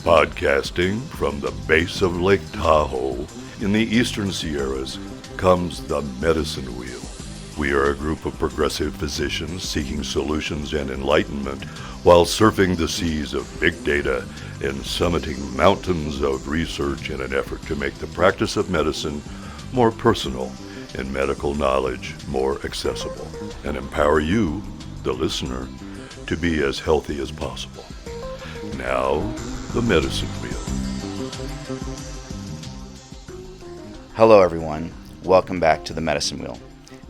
Podcasting from the base of Lake Tahoe in the eastern Sierras comes the Medicine Wheel. We are a group of progressive physicians seeking solutions and enlightenment while surfing the seas of big data and summiting mountains of research in an effort to make the practice of medicine more personal and medical knowledge more accessible, and empower you, the listener, to be as healthy as possible. Now, the Medicine Wheel. Hello everyone, welcome back to the Medicine Wheel.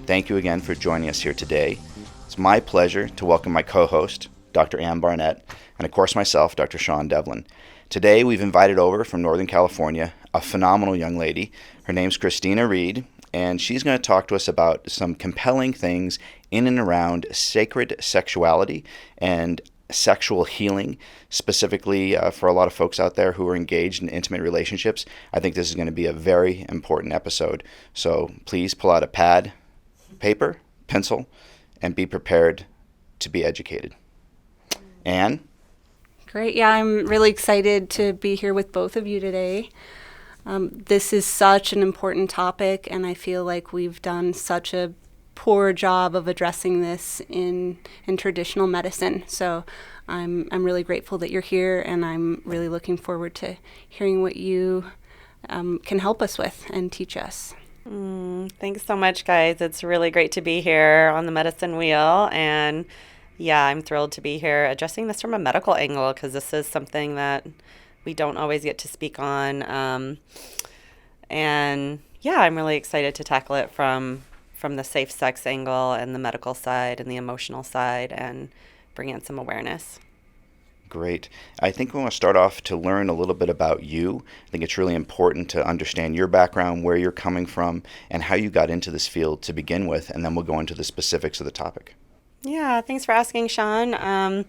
Thank you again for joining us here today. It's my pleasure to welcome my co-host, Dr. Ann Barnett, and of course myself, Dr. Sean Devlin. Today we've invited over from Northern California a phenomenal young lady. Her name's Christina Reed, and she's going to talk to us about some compelling things in and around sacred sexuality and sexual healing, specifically for a lot of folks out there who are engaged in intimate relationships. I think this is going to be a very important episode. So please pull out a pad, paper, pencil, and be prepared to be educated. Anne? Great. Yeah, I'm really excited to be here with both of you today. This is such an important topic, and I feel like we've done such a poor job of addressing this in traditional medicine. So I'm really grateful that you're here, and I'm really looking forward to hearing what you can help us with and teach us. Thanks so much, guys. It's really great to be here on the Medicine Wheel. And yeah, I'm thrilled to be here addressing this from a medical angle, because this is something that we don't always get to speak on. And yeah, I'm really excited to tackle it from the safe sex angle and the medical side and the emotional side, and bring in some awareness. Great. I think we want to start off to learn a little bit about you. I think it's really important to understand your background, where you're coming from, and how you got into this field to begin with, and then we'll go into the specifics of the topic. Yeah, thanks for asking, Sean.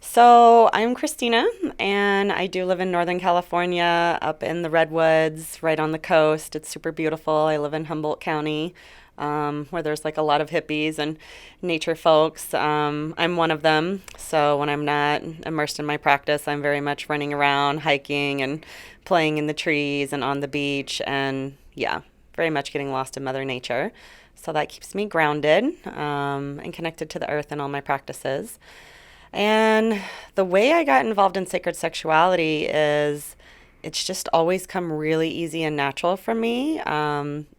So I'm Christina, and I do live in Northern California, up in the Redwoods, right on the coast. It's super beautiful. I live in Humboldt County, where there's like a lot of hippies and nature folks. I'm one of them. So when I'm not immersed in my practice, I'm very much running around, hiking and playing in the trees and on the beach, and yeah, very much getting lost in Mother Nature. So that keeps me grounded and connected to the earth in all my practices. And the way I got involved in sacred sexuality is it's just always come really easy and natural for me.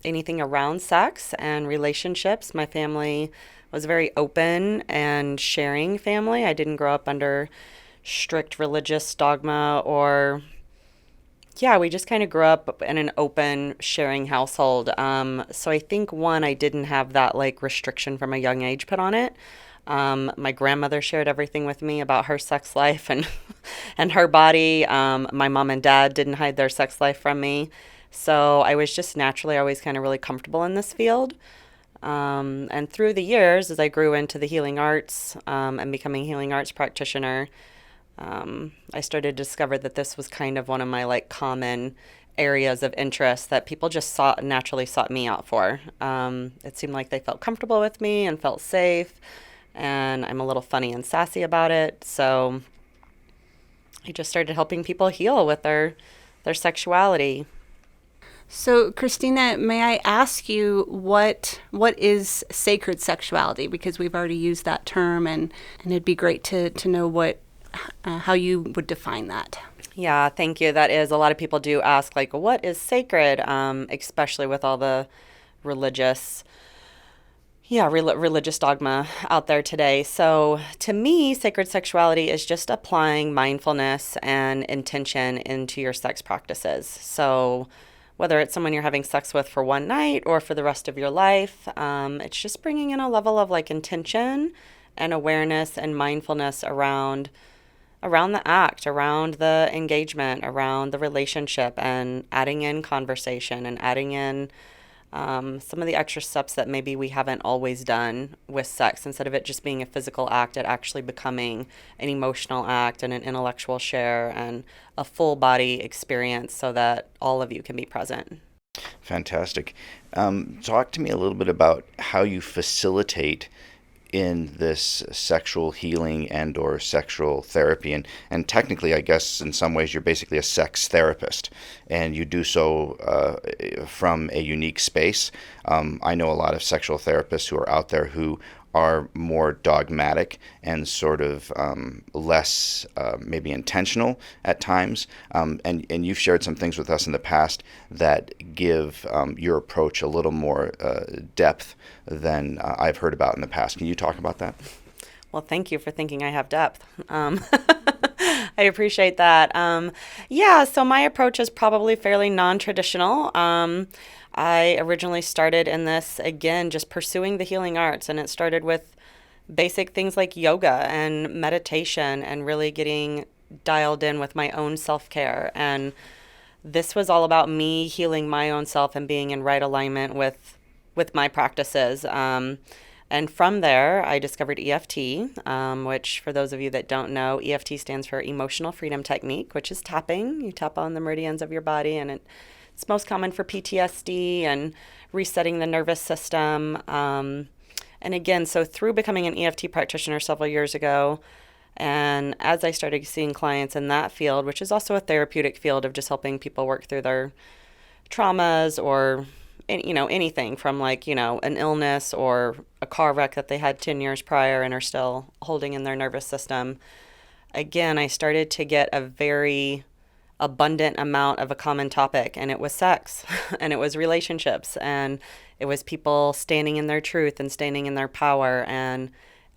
Anything around sex and relationships. My family was a very open and sharing family. I didn't grow up under strict religious dogma we just kind of grew up in an open, sharing household. So I think, I didn't have that like restriction from a young age put on it. My grandmother shared everything with me about her sex life and and her body. My mom and dad didn't hide their sex life from me. So I was just naturally always kind of really comfortable in this field. And through the years, as I grew into the healing arts and becoming a healing arts practitioner, I started to discover that this was kind of one of my like common areas of interest that people just naturally sought me out for. It seemed like they felt comfortable with me and felt safe. And I'm a little funny and sassy about it. So I just started helping people heal with their sexuality. So, Christina, may I ask you what is sacred sexuality? Because we've already used that term, and it'd be great to know how you would define that. Yeah, thank you. That is, a lot of people do ask, like, what is sacred, especially with all the religious dogma out there today. So to me, sacred sexuality is just applying mindfulness and intention into your sex practices. So whether it's someone you're having sex with for one night or for the rest of your life, it's just bringing in a level of like intention and awareness and mindfulness around the act, around the engagement, around the relationship, and adding in conversation and adding in some of the extra steps that maybe we haven't always done with sex. Instead of it just being a physical act, it actually becoming an emotional act and an intellectual share and a full body experience so that all of you can be present. Fantastic. Talk to me a little bit about how you facilitate in this sexual healing and or sexual therapy, and technically I guess in some ways you're basically a sex therapist, and you do so from a unique space. I know a lot of sexual therapists who are out there who are more dogmatic and sort of less maybe intentional at times. And you've shared some things with us in the past that give your approach a little more depth than I've heard about in the past. Can you talk about that? Well, thank you for thinking I have depth. I appreciate that. Yeah, so my approach is probably fairly non-traditional. I originally started in this, again, just pursuing the healing arts, and it started with basic things like yoga and meditation and really getting dialed in with my own self-care. And this was all about me healing my own self and being in right alignment with my practices. And from there, I discovered EFT, which for those of you that don't know, EFT stands for Emotional Freedom Technique, which is tapping. You tap on the meridians of your body, and it's most common for PTSD and resetting the nervous system. And again, so through becoming an EFT practitioner several years ago, and as I started seeing clients in that field, which is also a therapeutic field of just helping people work through their traumas or anything from an illness or a car wreck that they had 10 years prior and are still holding in their nervous system. Again, I started to get a very abundant amount of a common topic, and it was sex and it was relationships, and it was people standing in their truth and standing in their power. And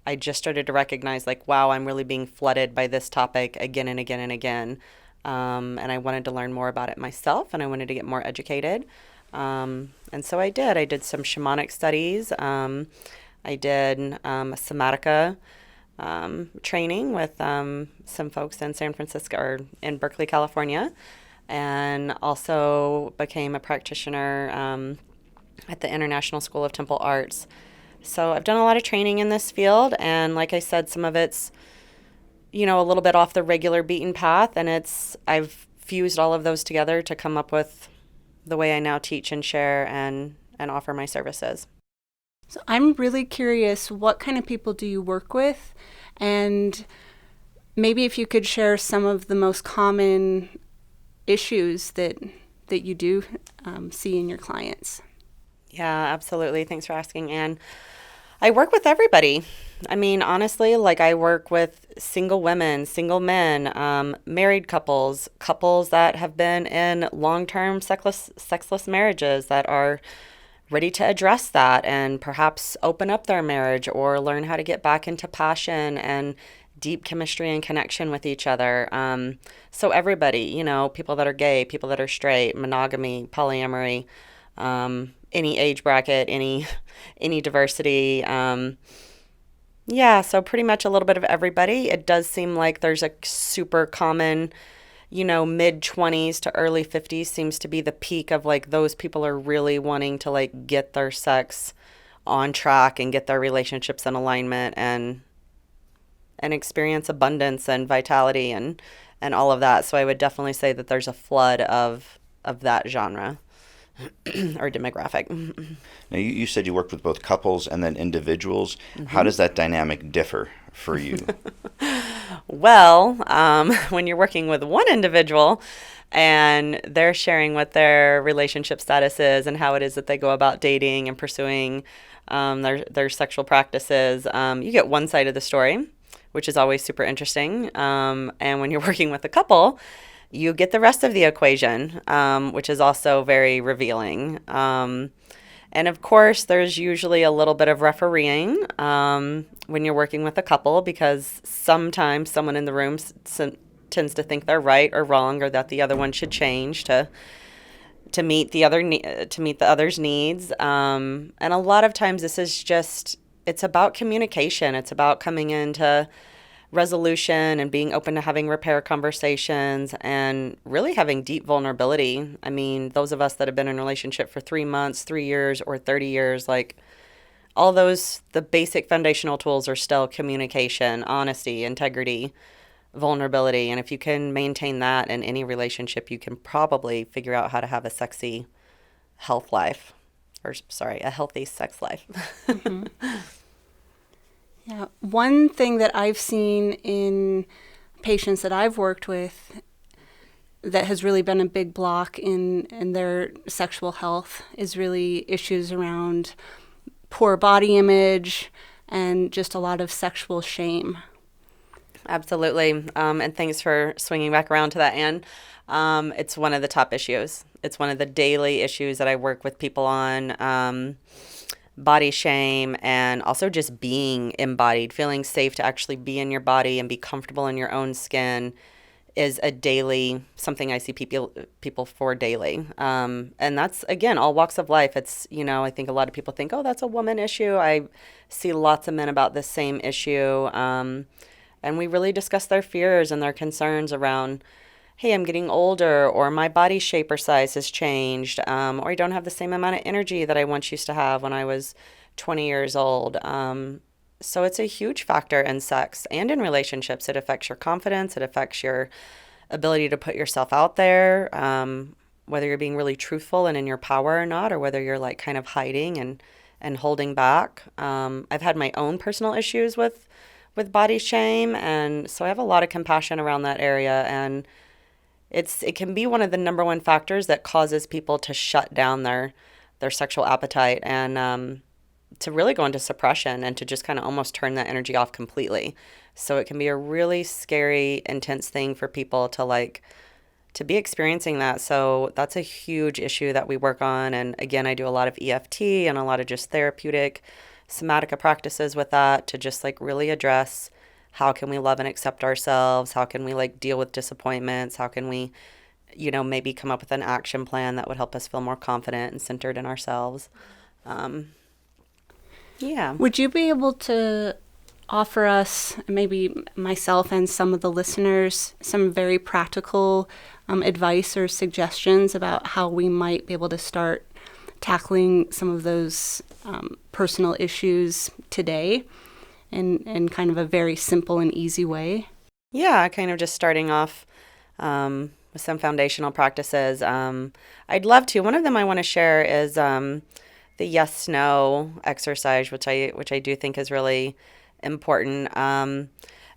I just started to recognize wow, I'm really being flooded by this topic again and again and again. And I wanted to learn more about it myself, and I wanted to get more educated. And so I did some shamanic studies. I did a somatica training with some folks in San Francisco or in Berkeley, California, and also became a practitioner at the International School of Temple Arts. So I've done a lot of training in this field, and like I said, some of it's a little bit off the regular beaten path, and I've fused all of those together to come up with the way I now teach and share and offer my services. So I'm really curious, what kind of people do you work with? And maybe if you could share some of the most common issues that you do see in your clients. Yeah, absolutely. Thanks for asking, Anne. I work with everybody. I mean, honestly, I work with single women, single men, married couples that have been in long-term sexless marriages that are ready to address that and perhaps open up their marriage or learn how to get back into passion and deep chemistry and connection with each other. So everybody, people that are gay, people that are straight, monogamy, polyamory, any age bracket, any diversity. Yeah, so pretty much a little bit of everybody. It does seem like there's a super common, mid-20s to early 50s seems to be the peak of those people are really wanting to get their sex on track and get their relationships in alignment and experience abundance and vitality and all of that. So I would definitely say that there's a flood of that genre or demographic. Now, you said you worked with both couples and then individuals. Mm-hmm. How does that dynamic differ for you? Well, when you're working with one individual and they're sharing what their relationship status is and how it is that they go about dating and pursuing their sexual practices, you get one side of the story, which is always super interesting. And when you're working with a couple, you get the rest of the equation, which is also very revealing. And of course, there's usually a little bit of refereeing when you're working with a couple, because sometimes someone in the room tends to think they're right or wrong, or that the other one should change to meet the other's needs. And a lot of times, it's about communication. It's about coming into resolution and being open to having repair conversations and really having deep vulnerability. I mean, those of us that have been in a relationship for 3 months, 3 years, or 30 years, all those, the basic foundational tools are still communication, honesty, integrity, vulnerability. And if you can maintain that in any relationship, you can probably figure out how to have a sexy a healthy sex life. Mm-hmm. Yeah, one thing that I've seen in patients that I've worked with that has really been a big block in their sexual health is really issues around poor body image and just a lot of sexual shame. Absolutely. And thanks for swinging back around to that, Anne. It's one of the top issues. It's one of the daily issues that I work with people on. Body shame, and also just being embodied, feeling safe to actually be in your body and be comfortable in your own skin is a daily something I see people for daily. And that's, again, all walks of life. It's, I think a lot of people think, oh, that's a woman issue. I see lots of men about this same issue. And we really discuss their fears and their concerns around, hey, I'm getting older, or my body shape or size has changed, or I don't have the same amount of energy that I once used to have when I was 20 years old. So it's a huge factor in sex and in relationships. It affects your confidence. It affects your ability to put yourself out there, whether you're being really truthful and in your power or not, or whether you're like kind of hiding and holding back. I've had my own personal issues with body shame, and so I have a lot of compassion around that area. And it can be one of the number one factors that causes people to shut down their sexual appetite and to really go into suppression and to just kind of almost turn that energy off completely. So it can be a really scary, intense thing for people to be experiencing that. So that's a huge issue that we work on. And again, I do a lot of EFT and a lot of just therapeutic somatica practices with that to just really address how can we love and accept ourselves? How can we deal with disappointments? How can we, maybe come up with an action plan that would help us feel more confident and centered in ourselves? Yeah. Would you be able to offer us, maybe myself and some of the listeners, some very practical advice or suggestions about how we might be able to start tackling some of those personal issues today in kind of a very simple and easy way? Yeah, kind of just starting off with some foundational practices. I'd love to. One of them I want to share is the yes/no exercise, which I do think is really important. And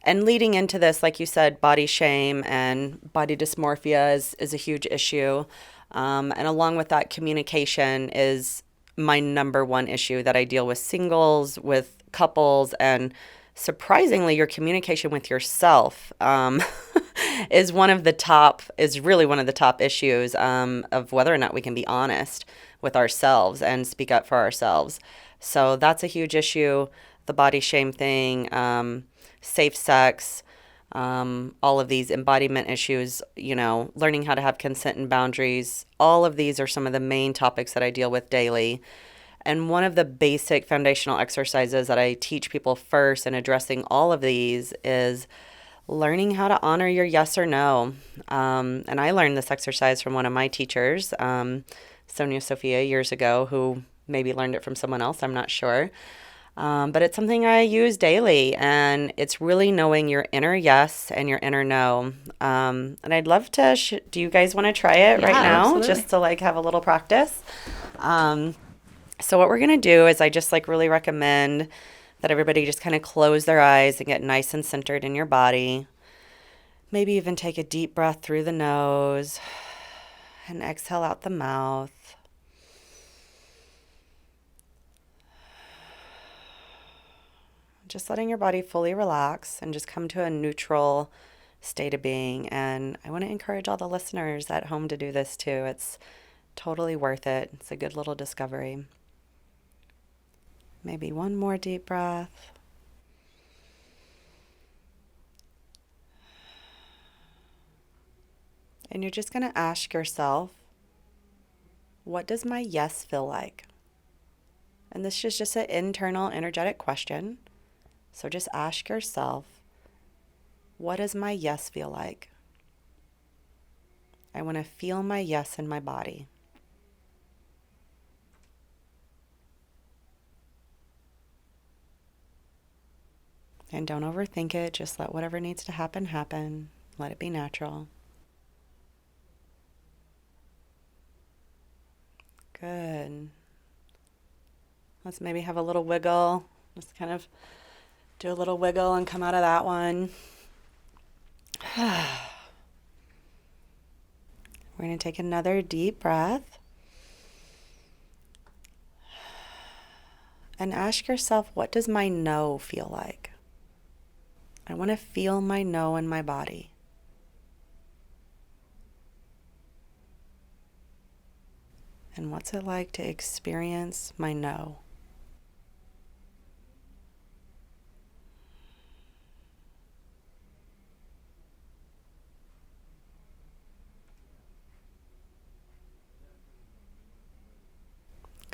leading into this, like you said, body shame and body dysmorphia is a huge issue. And along with that, communication is my number one issue that I deal with singles, with couples, and surprisingly, your communication with yourself is really one of the top issues of whether or not we can be honest with ourselves and speak up for ourselves. So that's a huge issue. The body shame thing, safe sex, all of these embodiment issues, learning how to have consent and boundaries. All of these are some of the main topics that I deal with daily. And one of the basic foundational exercises that I teach people first in addressing all of these is learning how to honor your yes or no. And I learned this exercise from one of my teachers, Sonia Sophia, years ago, who maybe learned it from someone else, I'm not sure. But it's something I use daily, and it's really knowing your inner yes and your inner no. And I'd love to, do you guys want to try it right now? Absolutely. Just to have a little practice? So what we're going to do is I just really recommend that everybody just kind of close their eyes and get nice and centered in your body. Maybe even take a deep breath through the nose and exhale out the mouth. Just letting your body fully relax and just come to a neutral state of being. And I want to encourage all the listeners at home to do this too. It's totally worth it. It's a good little discovery. Maybe one more deep breath. And you're just going to ask yourself, what does my yes feel like? And this is just an internal, energetic question. So just ask yourself, what does my yes feel like? I want to feel my yes in my body. And don't overthink it. Just let whatever needs to happen, happen. Let it be natural. Good. Let's maybe have a little wiggle. Just kind of Do a little wiggle and come out of that one. We're going to take another deep breath. And ask yourself, what does my no feel like? I want to feel my no in my body. And what's it like to experience my no?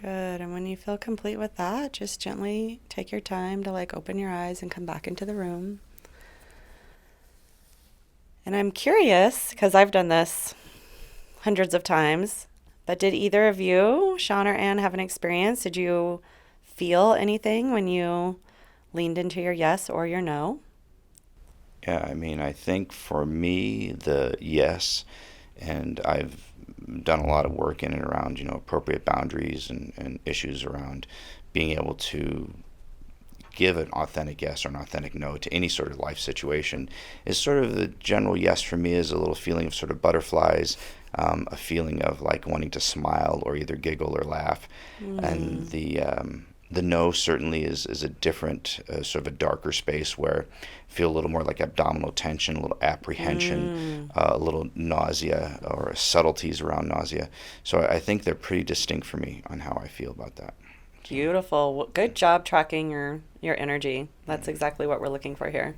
Good. And when you feel complete with that, just gently take your time to open your eyes and come back into the room. And I'm curious, because I've done this hundreds of times, but did either of you, Sean or Ann, have an experience? Did you feel anything when you leaned into your yes or your no? Yeah, I mean, I think for me, the yes, and I've done a lot of work in and around, appropriate boundaries and issues around being able to give an authentic yes or an authentic no to any sort of life situation, is sort of the general yes for me is a little feeling of sort of butterflies, a feeling of wanting to smile or either giggle or laugh. And the no certainly is a different sort of a darker space where I feel a little more like abdominal tension, a little apprehension, a little nausea or subtleties around nausea. So I think they're pretty distinct for me on how I feel about that. Beautiful. Well, good job tracking your energy. That's exactly what we're looking for here.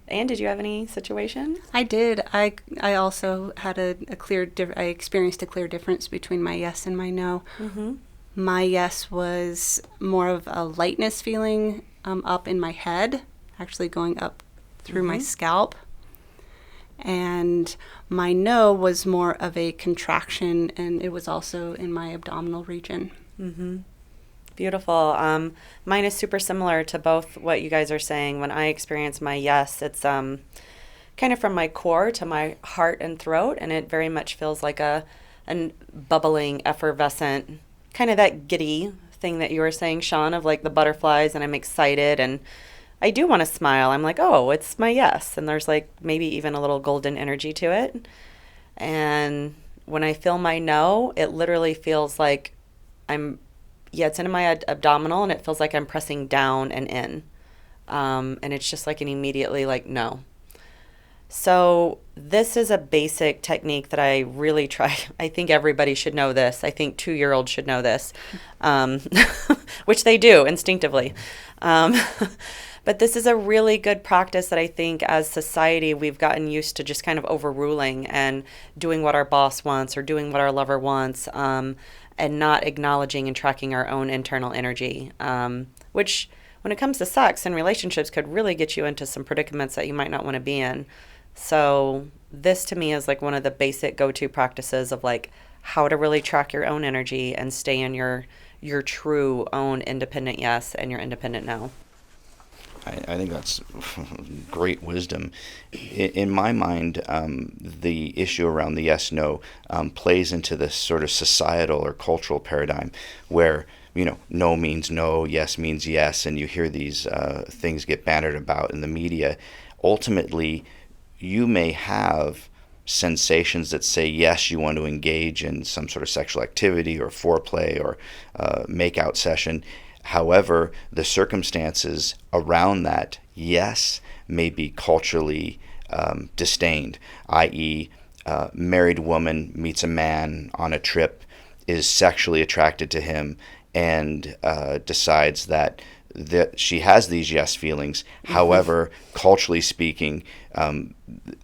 Anne, did you have any situation? I did. I also had I experienced a clear difference between my yes and my no. My yes was more of a lightness feeling up in my head, actually going up through my scalp. And my no was more of a contraction, and it was also in my abdominal region. Beautiful. Mine is super similar to both what you guys are saying. When I experience my yes, it's kind of from my core to my heart and throat, and it very much feels like a bubbling, effervescent, kind of that giddy thing that you were saying, Sean, of the butterflies, and I'm excited, and I do want to smile. I'm like, oh, it's my yes, and there's maybe even a little golden energy to it. And when I feel my no, it literally feels like it's in my abdominal, and it feels like I'm pressing down and in. And it's just an immediately no. So this is a basic technique that I really try. I think everybody should know this. I think 2-year-olds should know this, which they do instinctively. But this is a really good practice that I think as society we've gotten used to just kind of overruling and doing what our boss wants or doing what our lover wants, and not acknowledging and tracking our own internal energy, which when it comes to sex and relationships could really get you into some predicaments that you might not want to be in. So this to me is one of the basic go-to practices of how to really track your own energy and stay in your true own independent yes and your independent no. I think that's great wisdom. In my mind, the issue around the yes-no plays into this sort of societal or cultural paradigm where, no means no, yes means yes, and you hear these things get bannered about in the media. Ultimately, you may have sensations that say, yes, you want to engage in some sort of sexual activity or foreplay or make-out session. However, the circumstances around that yes may be culturally disdained, i.e., married woman meets a man on a trip, is sexually attracted to him, and decides that she has these yes feelings. However, culturally speaking,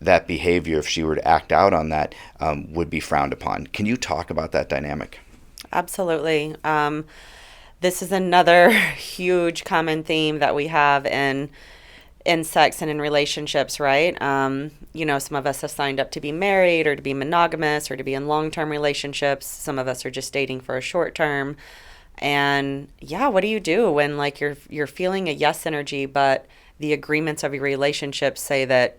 that behavior, if she were to act out on that, would be frowned upon. Can you talk about that dynamic? Absolutely. This is another huge common theme that we have in sex and in relationships, right? Some of us have signed up to be married or to be monogamous or to be in long-term relationships. Some of us are just dating for a short term. And what do you do when you're feeling a yes energy, but the agreements of your relationship say that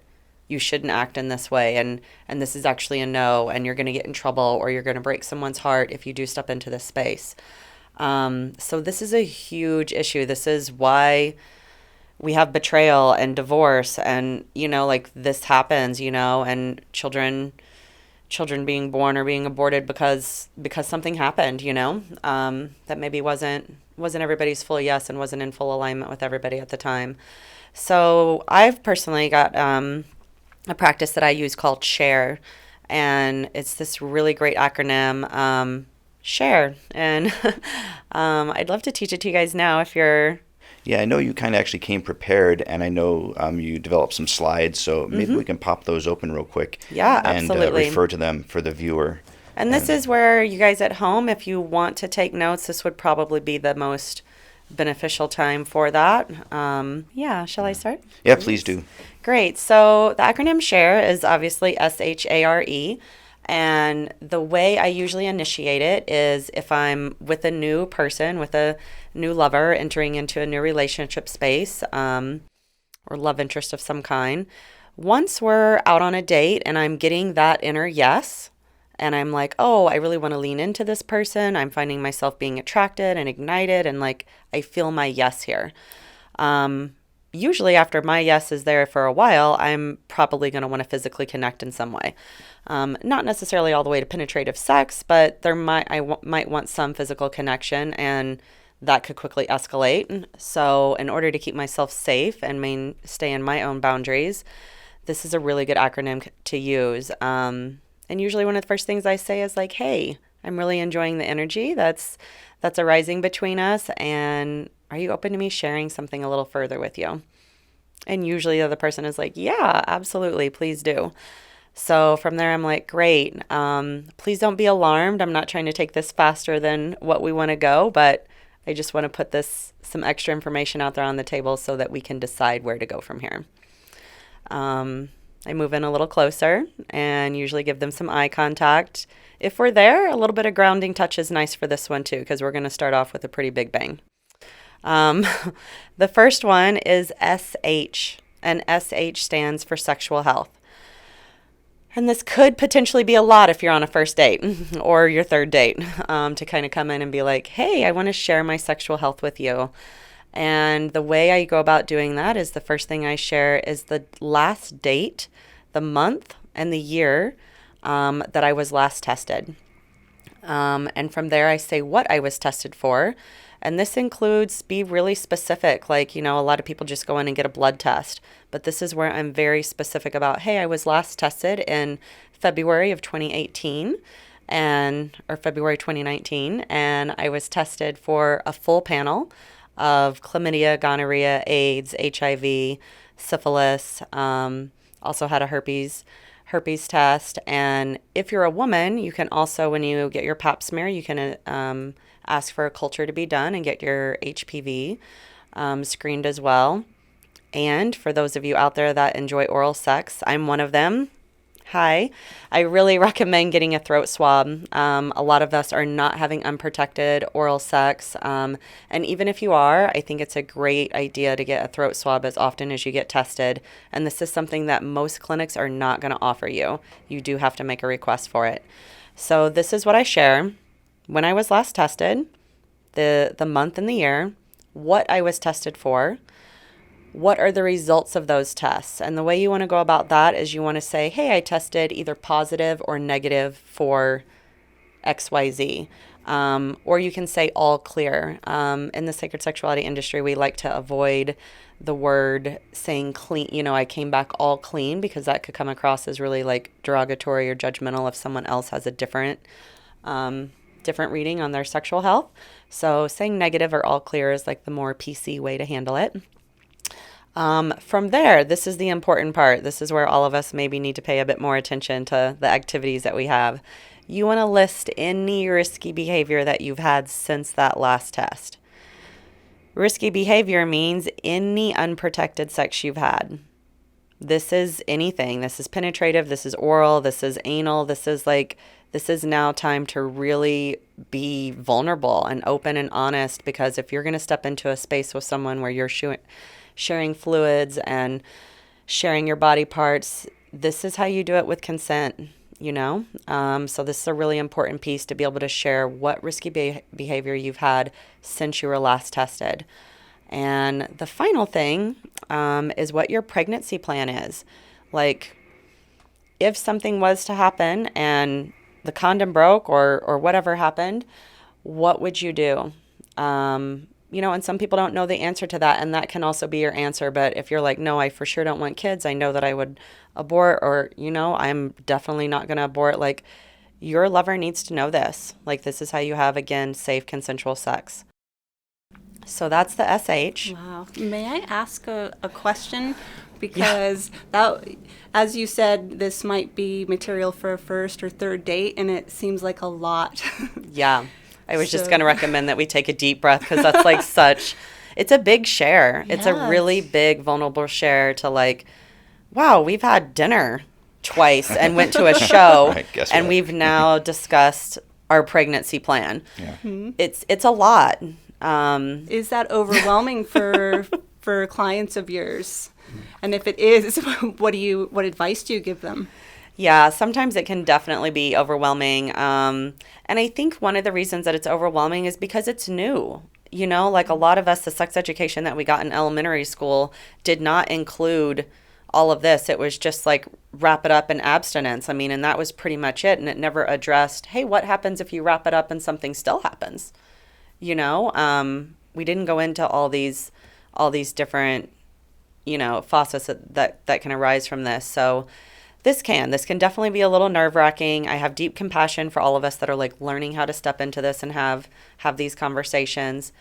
you shouldn't act in this way, and this is actually a no, and you're going to get in trouble or you're going to break someone's heart if you do step into this space. So this is a huge issue. This is why we have betrayal and divorce and, like this happens, and children being born or being aborted because something happened, that maybe wasn't everybody's full yes and wasn't in full alignment with everybody at the time. So I've personally got a practice that I use called S.H.A.R.E, and it's this really great acronym, S.H.A.R.E, and I'd love to teach it to you guys now if you're. Yeah, I know you kind of actually came prepared, and I know you developed some slides, so maybe we can pop those open real quick. Yeah, and absolutely. refer to them for the viewer. And this is where you guys at home, if you want to take notes, this would probably be the most beneficial time for that. Shall I start? Yeah, please do. Great. So the acronym S.H.A.R.E is obviously S.H.A.R.E. And the way I usually initiate it is if I'm with a new person, with a new lover entering into a new relationship space, or love interest of some kind. Once we're out on a date and I'm getting that inner yes, and I'm like, oh, I really want to lean into this person. I'm finding myself being attracted and ignited, and like I feel my yes here. Usually after my yes is there for a while, I'm probably going to want to physically connect in some way. Not necessarily all the way to penetrative sex, but I might want some physical connection, and that could quickly escalate. So in order to keep myself safe and stay in my own boundaries, this is a really good acronym to use. And usually one of the first things I say is like, hey, I'm really enjoying the energy that's arising between us, and are you open to me sharing something a little further with you? And usually the other person is like, yeah, absolutely, please do. So from there, I'm like, great. Please don't be alarmed. I'm not trying to take this faster than what we want to go, but I just want to put some extra information out there on the table so that we can decide where to go from here. I move in a little closer and usually give them some eye contact. If we're there, a little bit of grounding touch is nice for this one too, because we're going to start off with a pretty big bang. The first one is S.H., and S.H. stands for sexual health. And this could potentially be a lot if you're on a first date or your third date, to kind of come in and be like, hey, I want to share my sexual health with you. And the way I go about doing that is the first thing I share is the last date, the month, and the year that I was last tested. And from there, I say what I was tested for. And this includes be really specific. Like, a lot of people just go in and get a blood test. But this is where I'm very specific about, hey, I was last tested in February of 2018 or February 2019. And I was tested for a full panel of chlamydia, gonorrhea, AIDS, HIV, syphilis, also had a herpes test. And if you're a woman, you can also, when you get your pap smear, you can ask for a culture to be done and get your HPV screened as well. And for those of you out there that enjoy oral sex, I'm one of them. Hi. I really recommend getting a throat swab. A lot of us are not having unprotected oral sex. And even if you are, I think it's a great idea to get a throat swab as often as you get tested. And this is something that most clinics are not going to offer you. You do have to make a request for it. So this is what I share. When I was last tested, the month and the year, what I was tested for, what are the results of those tests? And the way you want to go about that is you want to say, hey, I tested either positive or negative for XYZ. Or you can say all clear. In the sacred sexuality industry, we like to avoid the word saying clean. I came back all clean, because that could come across as really like derogatory or judgmental if someone else has a different reading on their sexual health. So saying negative or all clear is like the more PC way to handle it. From there, this is the important part. This is where all of us maybe need to pay a bit more attention to the activities that we have. You want to list any risky behavior that you've had since that last test. Risky behavior means any unprotected sex you've had. This is anything. This is penetrative. This is oral. This is anal. This is now time to really be vulnerable and open and honest, because if you're going to step into a space with someone where you're sharing fluids and sharing your body parts, this is how you do it with consent, So this is a really important piece to be able to share what risky behavior you've had since you were last tested. And the final thing is what your pregnancy plan is. Like, if something was to happen and the condom broke or whatever happened, what would you do? And some people don't know the answer to that, and that can also be your answer. But if you're like, no, I for sure don't want kids, I know that I would abort, or, I'm definitely not going to abort, like, your lover needs to know this. Like, this is how you have, again, safe, consensual sex. So that's the SH. Wow. May I ask a question? Because that, as you said, this might be material for a first or third date, and it seems like a lot. Yeah. I was just going to recommend that we take a deep breath, because that's like it's a big share. It's a really big, vulnerable share to like, wow, we've had dinner twice and went to a show, Right, and we've now discussed our pregnancy plan. Yeah. Mm-hmm. It's a lot. Is that overwhelming for clients of yours? And if it is, what advice do you give them? Yeah, sometimes it can definitely be overwhelming. And I think one of the reasons that it's overwhelming is because it's new. Like a lot of us, the sex education that we got in elementary school did not include all of this. It was just like wrap it up in abstinence. And that was pretty much it. And it never addressed, hey, what happens if you wrap it up and something still happens? We didn't go into all these different, facets that can arise from this. So this can definitely be a little nerve-wracking. I have deep compassion for all of us that are like learning how to step into this and have these conversations.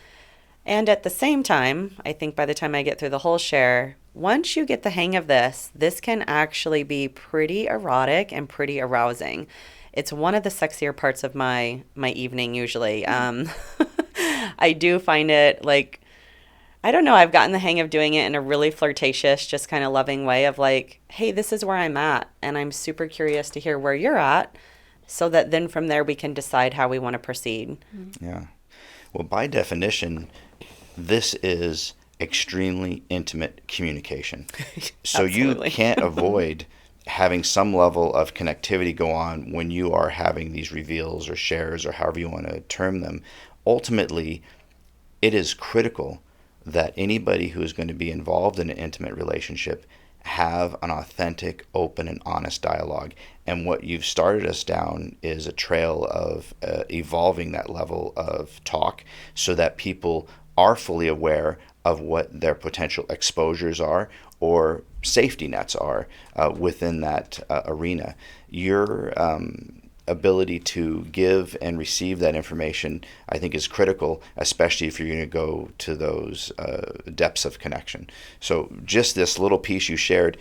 And at the same time, I think by the time I get through the whole share, once you get the hang of this can actually be pretty erotic and pretty arousing. It's one of the sexier parts of my evening usually. I do find it like, I don't know, I've gotten the hang of doing it in a really flirtatious, just kind of loving way of like, hey, this is where I'm at, and I'm super curious to hear where you're at, so that then from there we can decide how we want to proceed. Yeah. Well, by definition, this is extremely intimate communication. So you can't avoid having some level of connectivity go on when you are having these reveals or shares or however you want to term them. Ultimately, it is critical that anybody who is going to be involved in an intimate relationship have an authentic, open, and honest dialogue. And what you've started us down is a trail of evolving that level of talk so that people are fully aware of what their potential exposures are or safety nets are within that arena. Your ability to give and receive that information, I think, is critical, especially if you're going to go to those depths of connection. So just this little piece you shared,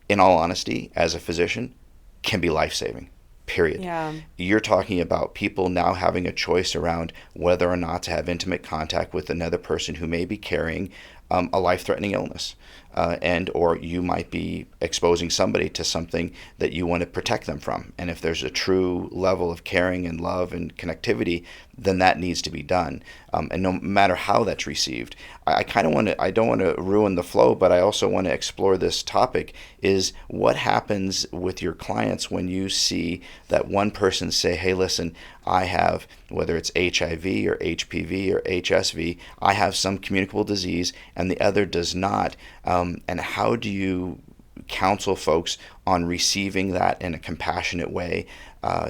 in all honesty, as a physician, can be life-saving, period. Yeah. You're talking about people now having a choice around whether or not to have intimate contact with another person who may be carrying a life-threatening illness. And or you might be exposing somebody to something that you want to protect them from. And if there's a true level of caring and love and connectivity, then that needs to be done. And no matter how that's received, I don't want to ruin the flow, but I also want to explore this topic, is what happens with your clients when you see that one person say, hey, listen, I have, whether it's HIV or HPV or HSV, I have some communicable disease and the other does not. And how do you counsel folks on receiving that in a compassionate way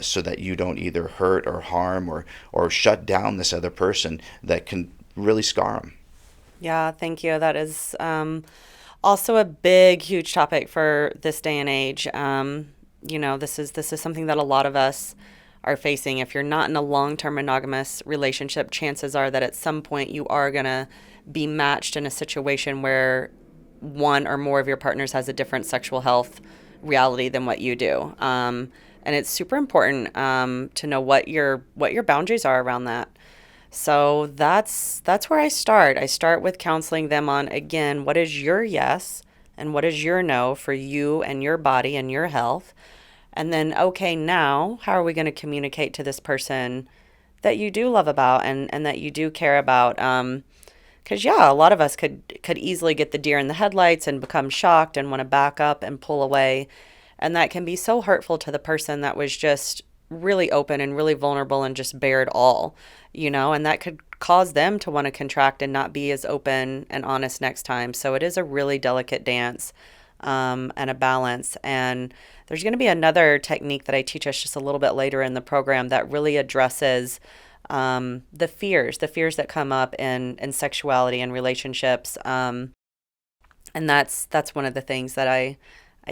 so that you don't either hurt or harm or shut down this other person that can really scar them? Yeah, thank you. That is also a big, huge topic for this day and age. This is something that a lot of us are facing. If you're not in a long-term monogamous relationship, chances are that at some point you are going to be matched in a situation where one or more of your partners has a different sexual health reality than what you do. And it's super important to know what your boundaries are around that. So that's where I start. I start with counseling them on, again, what is your yes and what is your no for you and your body and your health. And then, okay, now how are we going to communicate to this person that you do love about and that you do care about? Because, a lot of us could easily get the deer in the headlights and become shocked and want to back up and pull away. And that can be so hurtful to the person that was just really open and really vulnerable and just bared all, and that could cause them to want to contract and not be as open and honest next time. So it is a really delicate dance, and a balance. And there's going to be another technique that I teach us just a little bit later in the program that really addresses the fears that come up in sexuality and relationships. And that's one of the things that I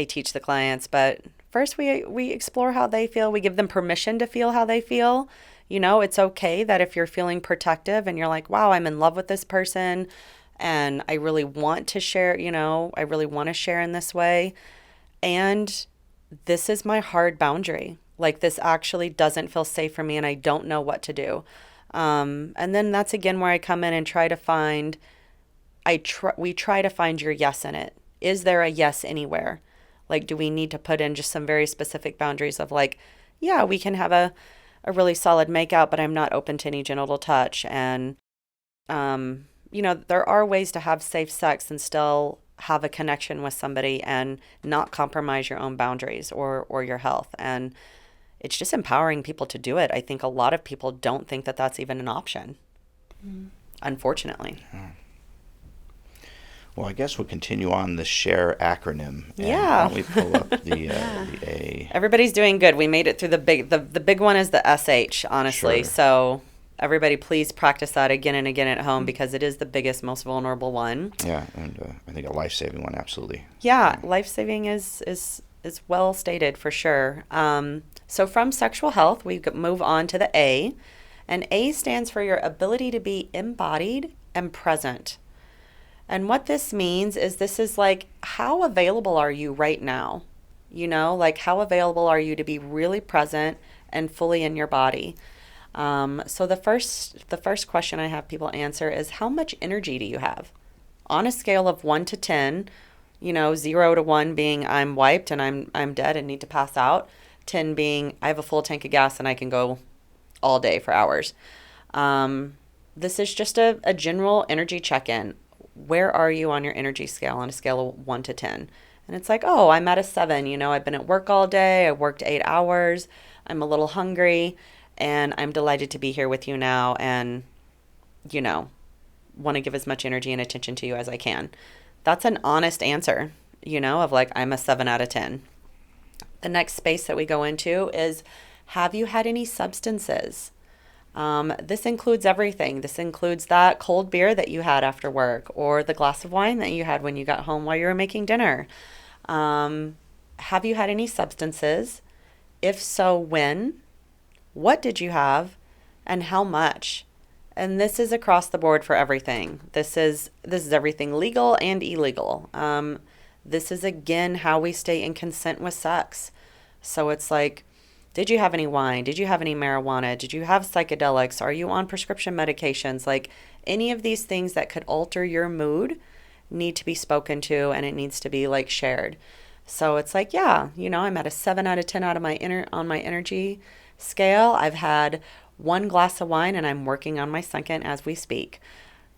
teach the clients. But first we explore how they feel. We give them permission to feel how they feel. You know, it's okay that if you're feeling protective and you're like, wow, I'm in love with this person and I really want to share, I really want to share in this way. And this is my hard boundary. Like, this actually doesn't feel safe for me and I don't know what to do. And then that's again where I come in and try to find, we try to find your yes in it. Is there a yes anywhere? Like, do we need to put in just some very specific boundaries of like, yeah, we can have a really solid makeout, but I'm not open to any genital touch. And, there are ways to have safe sex and still have a connection with somebody and not compromise your own boundaries or your health. And it's just empowering people to do it. I think a lot of people don't think that that's even an option, unfortunately. Well, I guess we'll continue on the S.H.A.R.E acronym. And Yeah. Why don't we pull up the A? Everybody's doing good. We made it through the big one is the S.H., honestly. Sure. So everybody please practice that again and again at home because it is the biggest, most vulnerable one. Yeah, and I think a life-saving one, absolutely. Yeah, life-saving is well stated for sure. So from sexual health, we move on to the A. And A stands for your ability to be embodied and present. And what this means is this is like, how available are you right now? Like how available are you to be really present and fully in your body? So the first question I have people answer is, how much energy do you have? On a scale of 1 to 10, 0 to 1 being I'm wiped and I'm dead and need to pass out, 10 being I have a full tank of gas and I can go all day for hours. This is just a general energy check-in. Where are you on your energy scale on a scale of 1 to 10? And it's like, oh, I'm at a 7. I've been at work all day. I worked 8 hours. I'm a little hungry and I'm delighted to be here with you now and, want to give as much energy and attention to you as I can. That's an honest answer, of like, I'm a 7 out of 10. The next space that we go into is, have you had any substances? This includes everything. This includes that cold beer that you had after work or the glass of wine that you had when you got home while you were making dinner. Have you had any substances? If so, when? What did you have? And how much? And this is across the board for everything. This is everything legal and illegal. This is, again, how we stay in consent with sex. So it's like, did you have any wine? Did you have any marijuana? Did you have psychedelics? Are you on prescription medications? Like, any of these things that could alter your mood need to be spoken to, and it needs to be like shared. So it's like, yeah, I'm at a 7 out of 10 on my energy scale. I've had 1 glass of wine and I'm working on my second as we speak.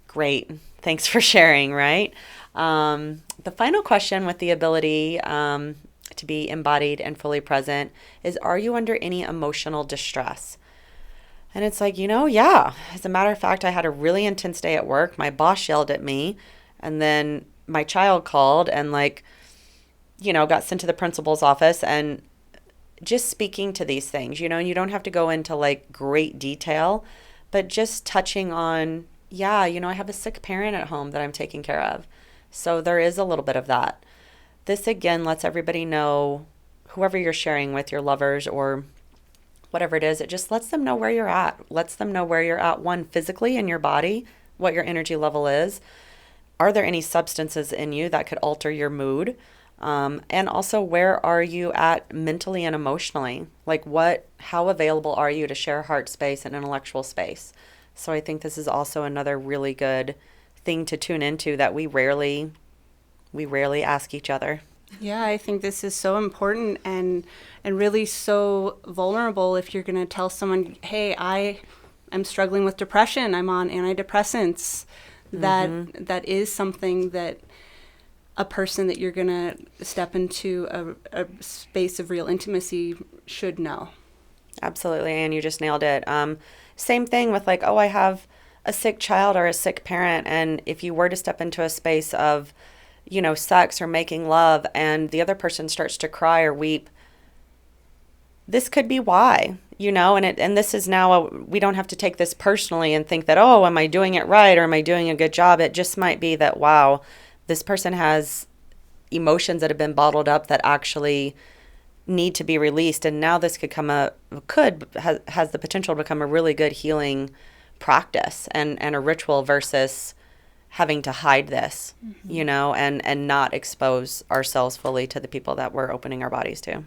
Great. Thanks for sharing, right? The final question with the ability to be embodied and fully present is, are you under any emotional distress? And it's like, yeah. As a matter of fact, I had a really intense day at work. My boss yelled at me, and then my child called and got sent to the principal's office. And just speaking to these things, you don't have to go into like great detail, but just touching on, yeah, I have a sick parent at home that I'm taking care of. So there is a little bit of that. This, again, lets everybody know, whoever you're sharing with, your lovers or whatever it is, it just lets them know where you're at. Lets them know where you're at, one, physically in your body, what your energy level is. Are there any substances in you that could alter your mood? And also, where are you at mentally and emotionally? Like, how available are you to share heart space and intellectual space? So I think this is also another really good thing to tune into that we rarely ask each other. Yeah, I think this is so important and really so vulnerable if you're going to tell someone, hey, I'm struggling with depression, I'm on antidepressants. That is something that a person that you're going to step into a space of real intimacy should know. Absolutely, and you just nailed it. Same thing with like, oh, I have a sick child or a sick parent, and if you were to step into a space of, sex or making love, and the other person starts to cry or weep, this could be why, and this is now, we don't have to take this personally and think that, oh, am I doing it right, or am I doing a good job? It just might be that, wow, this person has emotions that have been bottled up that actually need to be released, and now this could has the potential to become a really good healing practice and a ritual versus having to hide this, and not expose ourselves fully to the people that we're opening our bodies to.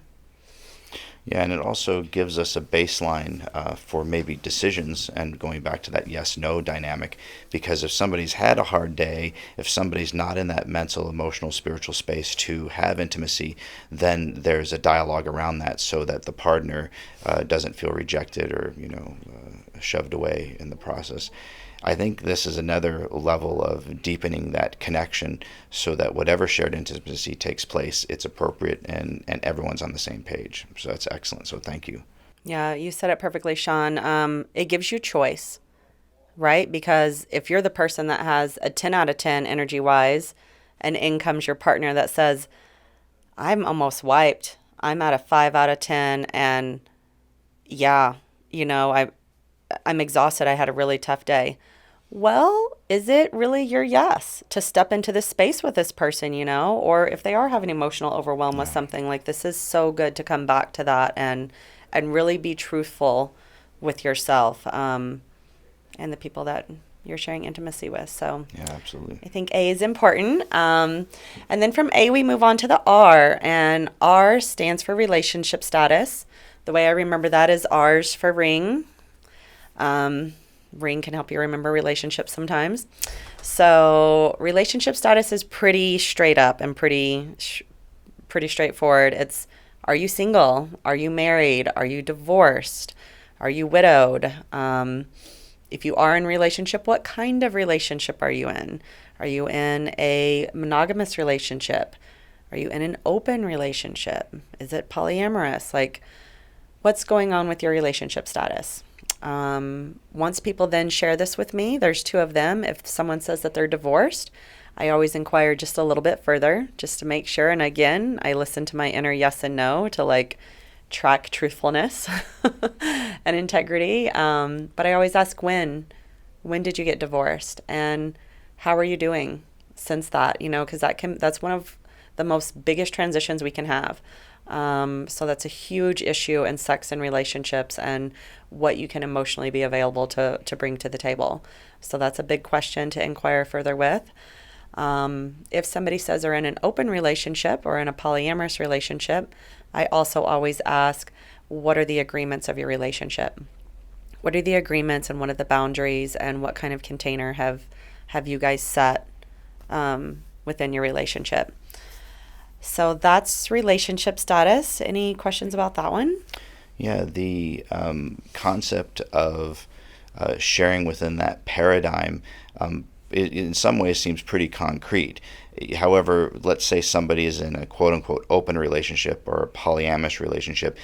Yeah, and it also gives us a baseline for maybe decisions, and going back to that yes-no dynamic, because if somebody's had a hard day, if somebody's not in that mental, emotional, spiritual space to have intimacy, then there's a dialogue around that so that the partner doesn't feel rejected or, shoved away in the process. I think this is another level of deepening that connection so that whatever shared intimacy takes place, it's appropriate and everyone's on the same page. So that's excellent. So thank you. Yeah, you said it perfectly, Sean. It gives you choice, right? Because if you're the person that has a 10 out of 10 energy-wise, and in comes your partner that says, I'm almost wiped. I'm at a 5 out of 10, and yeah, I'm exhausted. I had a really tough day. Well, is it really your yes to step into this space with this person, or if they are having emotional overwhelm with something, like, this is so good to come back to that and really be truthful with yourself and the people that you're sharing intimacy with. So yeah, absolutely. I think A is important. And then from A, we move on to the R, and R stands for relationship status. The way I remember that is R's for ring. Ring can help you remember relationships sometimes. So relationship status is pretty straight up and pretty straightforward. It's, are you single? Are you married? Are you divorced? Are you widowed? If you are in a relationship, what kind of relationship are you in? Are you in a monogamous relationship? Are you in an open relationship? Is it polyamorous? Like, what's going on with your relationship status? Once people then share this with me, there's two of them. If someone says that they're divorced, I always inquire just a little bit further just to make sure. And again, I listen to my inner yes and no to track truthfulness and integrity. But I always ask when did you get divorced, and how are you doing since that? Because that's one of the most biggest transitions we can have. So that's a huge issue in sex and relationships, and what you can emotionally be available to bring to the table. So that's a big question to inquire further with. If somebody says they're in an open relationship or in a polyamorous relationship, I also always ask, what are the agreements of your relationship? What are the agreements, and what are the boundaries, and what kind of container have you guys set within your relationship? So that's relationship status. Any questions about that one? Yeah, the concept of sharing within that paradigm it in some ways seems pretty concrete. However, let's say somebody is in a quote-unquote open relationship or a polyamorous relationship.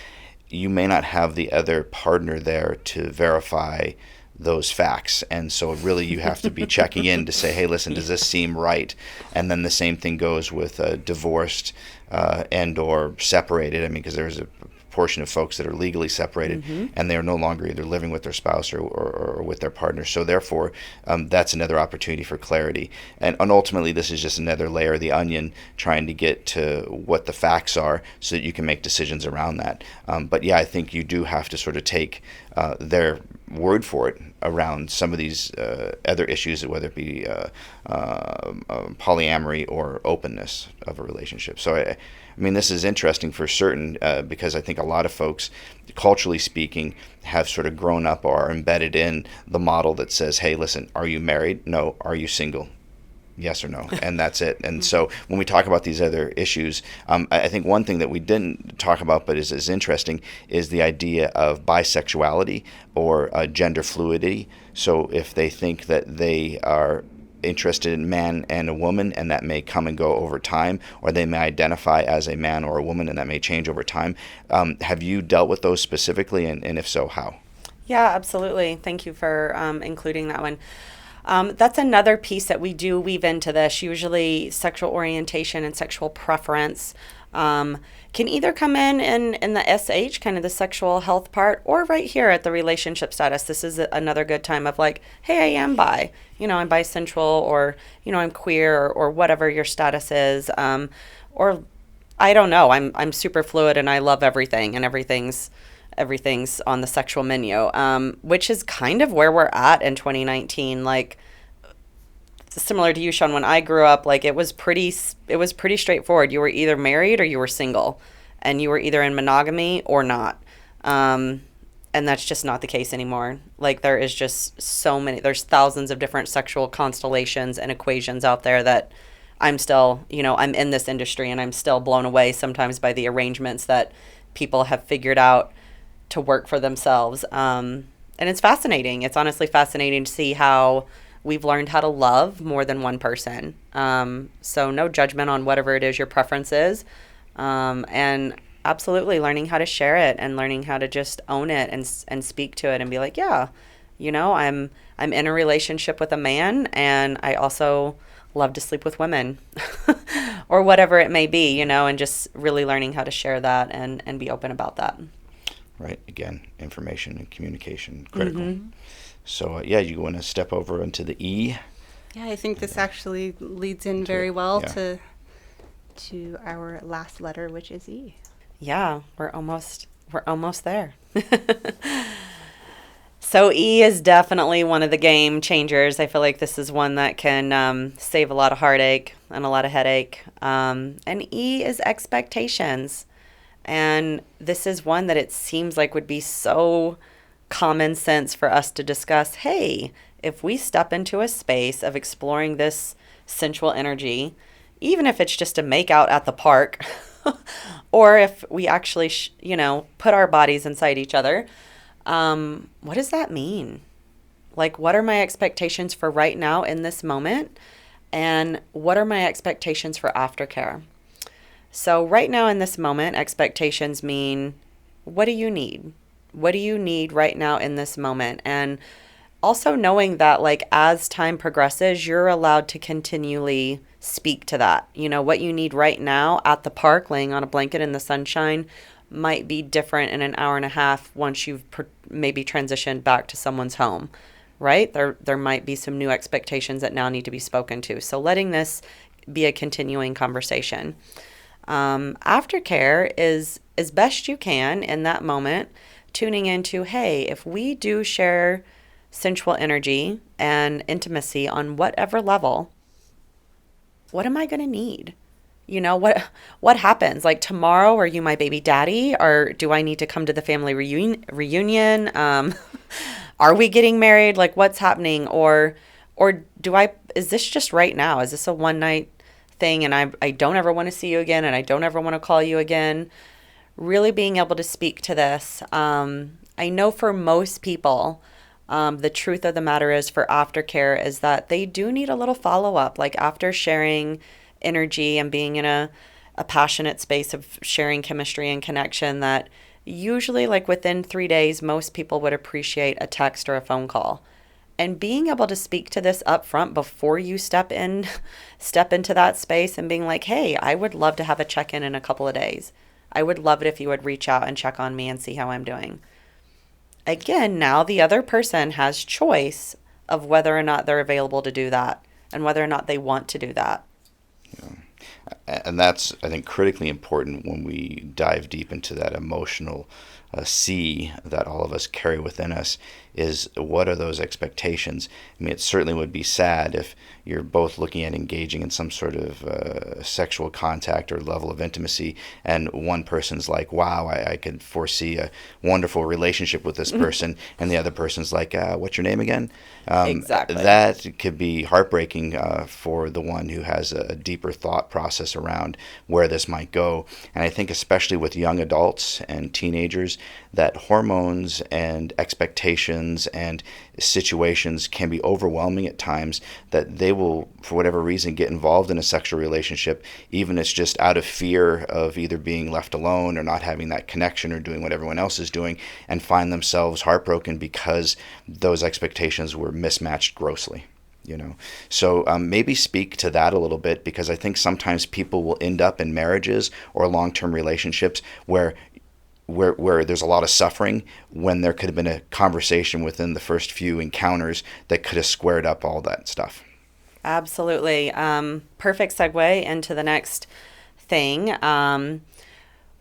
You may not have the other partner there to verify those facts, and so really you have to be checking in to say, hey, listen, does this seem right? And then the same thing goes with divorced and or separated. Because there's a portion of folks that are legally separated, and they are no longer either living with their spouse or with their partner. So therefore, that's another opportunity for clarity. And ultimately, this is just another layer of the onion, trying to get to what the facts are so that you can make decisions around that. But yeah, I think you do have to sort of take their word for it around some of these other issues, whether it be polyamory or openness of a relationship. So I mean, this is interesting for certain because I think a lot of folks, culturally speaking, have sort of grown up or are embedded in the model that says, hey, listen, are you married? No. Are you single? Yes or no, and that's it. And so when we talk about these other issues, I think one thing that we didn't talk about but is interesting is the idea of bisexuality or gender fluidity. So if they think that they are interested in man and a woman, and that may come and go over time, or they may identify as a man or a woman, and that may change over time. Have you dealt with those specifically, and if so, how? Yeah, absolutely. Thank you for including that one. That's another piece that we do weave into this. Usually, sexual orientation and sexual preference can either come in the SH, kind of the sexual health part, or right here at the relationship status. This is another good time of like, hey, I am bi. I'm bisexual, or I'm queer, or whatever your status is, or I don't know. I'm super fluid and I love everything, and everything's on the sexual menu, which is kind of where we're at in 2019. Like, similar to you, Sean, when I grew up, like it was pretty straightforward. You were either married or you were single, and you were either in monogamy or not. And that's just not the case anymore. Like, there is just there's thousands of different sexual constellations and equations out there that I'm still, I'm in this industry and I'm still blown away sometimes by the arrangements that people have figured out to work for themselves. And it's fascinating. It's honestly fascinating to see how we've learned how to love more than one person. So no judgment on whatever it is your preference is. And absolutely learning how to share it and learning how to just own it and speak to it and be like, yeah, I'm in a relationship with a man, and I also love to sleep with women or whatever it may be, and just really learning how to share that and be open about that. Right. Again, information and communication, critical. Mm-hmm. So, you want to step over into the E? Yeah, I think this actually leads in very well to our last letter, which is E. Yeah, we're almost there. So E is definitely one of the game changers. I feel like this is one that can save a lot of heartache and a lot of headache. And E is expectations. And this is one that it seems like would be so common sense for us to discuss. Hey, if we step into a space of exploring this sensual energy, even if it's just to make out at the park, or if we actually, put our bodies inside each other, what does that mean? Like, what are my expectations for right now in this moment? And what are my expectations for aftercare? So right now in this moment, expectations mean, what do you need? What do you need right now in this moment? And also knowing that, like, as time progresses, you're allowed to continually speak to that. What you need right now at the park, laying on a blanket in the sunshine, might be different in an hour and a half once you've maybe transitioned back to someone's home, right? There might be some new expectations that now need to be spoken to. So letting this be a continuing conversation. Aftercare is as best you can in that moment, tuning into, hey, if we do share sensual energy and intimacy on whatever level, what am I going to need? What happens? Like, tomorrow, are you my baby daddy? Or do I need to come to the family reunion? Are we getting married? Like, what's happening? Or is this just right now? Is this a one night thing and I don't ever want to see you again and I don't ever want to call you again? Really being able to speak to this. I know for most people, the truth of the matter is, for aftercare, is that they do need a little follow-up. Like, after sharing energy and being in a passionate space of sharing chemistry and connection, that usually, like, within 3 days, most people would appreciate a text or a phone call. And being able to speak to this up front before you step into that space and being like, hey, I would love to have a check-in in a couple of days. I would love it if you would reach out and check on me and see how I'm doing. Again, now the other person has choice of whether or not they're available to do that and whether or not they want to do that. Yeah. And that's, I think, critically important when we dive deep into that emotional C that all of us carry within us, is what are those expectations? I mean, it certainly would be sad if you're both looking at engaging in some sort of sexual contact or level of intimacy, and one person's like, wow, I could foresee a wonderful relationship with this person, and the other person's like, what's your name again? Exactly. That could be heartbreaking for the one who has a deeper thought process around where this might go. And I think especially with young adults and teenagers, that hormones and expectations and situations can be overwhelming at times, that they will, for whatever reason, get involved in a sexual relationship, even if it's just out of fear of either being left alone or not having that connection or doing what everyone else is doing, and find themselves heartbroken because those expectations were mismatched grossly. So maybe speak to that a little bit, because I think sometimes people will end up in marriages or long-term relationships where there's a lot of suffering, when there could have been a conversation within the first few encounters that could have squared up all that stuff. Absolutely. Perfect segue into the next thing,